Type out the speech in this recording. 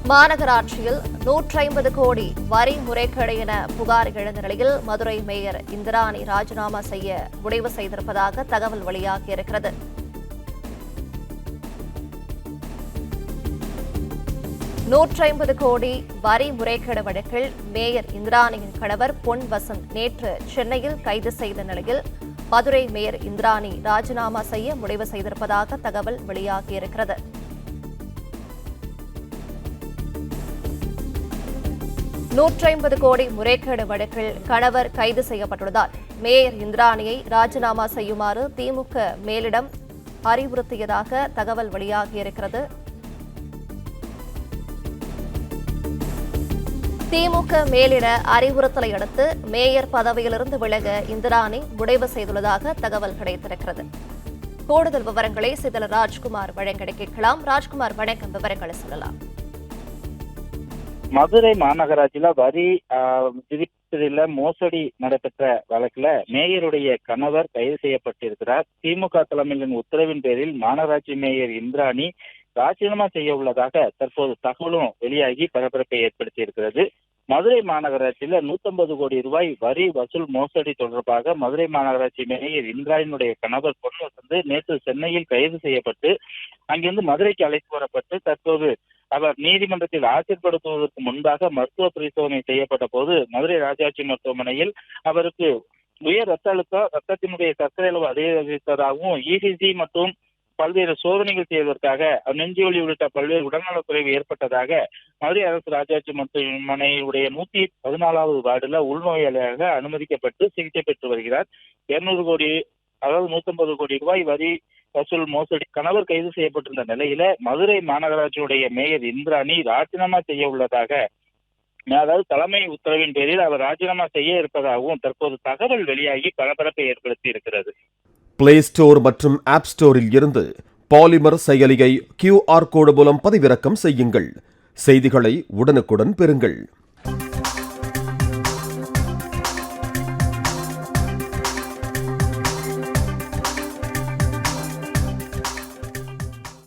மாநகராட்சியில் 150 கோடி வரி முறைகேடு என புகார் எழுந்த நிலையில் மதுரை மேயர் இந்திராணி ராஜினாமா செய்ய முடிவு செய்திருப்பதாக தகவல் வெளியாகியிருக்கிறது. $150 கோடி வரி முறைகேடு வழக்கில் மேயர் இந்திராணியின் கணவர் பொன் வசந்த் நேற்று சென்னையில் கைது செய்த நிலையில் மதுரை மேயர் இந்திராணி ராஜினாமா செய்ய முடிவு செய்திருப்பதாக தகவல் வெளியாகியிருக்கிறது. $150 கோடி முறைகேடு வழக்கில் கணவர் கைது செய்யப்பட்டுள்ளதால் மேயர் இந்திராணியை ராஜினாமா செய்யுமாறு திமுக மேலிடம் அறிவுறுத்தியதாக தகவல் வெளியாகியிருக்கிறது. திமுக மேலிட அறிவுறுத்தலை அடுத்து மேயர் பதவியிலிருந்து விலக இந்திராணி முடிவு செய்துள்ளதாக தகவல் கிடைத்திருக்கிறது. கூடுதல் விவரங்களை சிதல ராஜ்குமார் வழங்க கேட்கலாம். ராஜ்குமார், வணக்கம். விவரங்களை சொல்லலாம். மதுரை மாநகராட்சியில வரி விதிப்பதில் மோசடி நடைபெற்ற வழக்குல மேயருடைய கணவர் கைது செய்யப்பட்டிருக்கிறார். திமுக தலைமையின் உத்தரவின் பேரில் மாநகராட்சி மேயர் இந்திராணி ராஜினாமா செய்ய உள்ளதாக தற்போது தகவலும் வெளியாகி பரபரப்பை ஏற்படுத்தி இருக்கிறது. மதுரை மாநகராட்சியில 150 கோடி ரூபாய் வரி வசூல் மோசடி தொடர்பாக மதுரை மாநகராட்சி மேயர் இந்திராணியுடைய கணவர் பொன் வசந்த் நேற்று சென்னையில் கைது செய்யப்பட்டு அங்கிருந்து மதுரைக்கு அழைத்து வரப்பட்டு தற்போது அவர் நீதிமன்றத்தில் ஆஜர்படுத்துவதற்கு முன்பாக மருத்துவ பரிசோதனை செய்யப்பட்ட போது மதுரை ராஜாட்சி மருத்துவமனையில் அவருக்கு உயர் ரத்த அழுத்தம், ரத்தத்தினுடைய சர்க்கரை அளவு அதிகரித்ததாகவும் இசிஜி மற்றும் பல்வேறு சோதனைகள் செய்வதற்காக நெஞ்சுவலி உள்ளிட்ட பல்வேறு உடல்நலக்குறைவு ஏற்பட்டதாக மதுரை அரசு ராஜாட்சி மருத்துவமனையுடைய 114வது வார்டுல உள்நோயாளியாக அனுமதிக்கப்பட்டு சிகிச்சை பெற்று வருகிறார். 200 கோடி அதாவது 150 கோடி ரூபாய் வரி வசூல் மோசடி கணவர் கைது செய்யப்பட்டிருந்த நிலையில மதுரை மாநகராட்சியுடைய மேயர் இந்திராணி ராஜினாமா செய்ய உள்ளதாக, அதாவது தலைமை உத்தரவின் பேரில் அவர் ராஜினாமா செய்ய இருப்பதாகவும் தற்போது தகவல் வெளியாகி பரபரப்பை ஏற்படுத்தி இருக்கிறது. பிளே ஸ்டோர் மற்றும் ஆப் ஸ்டோரில் இருந்து பாலிமர் செயலியை QR கோடு மூலம் பதிவிறக்கம் செய்யுங்கள். செய்திகளை உடனுக்குடன் பெறுங்கள்.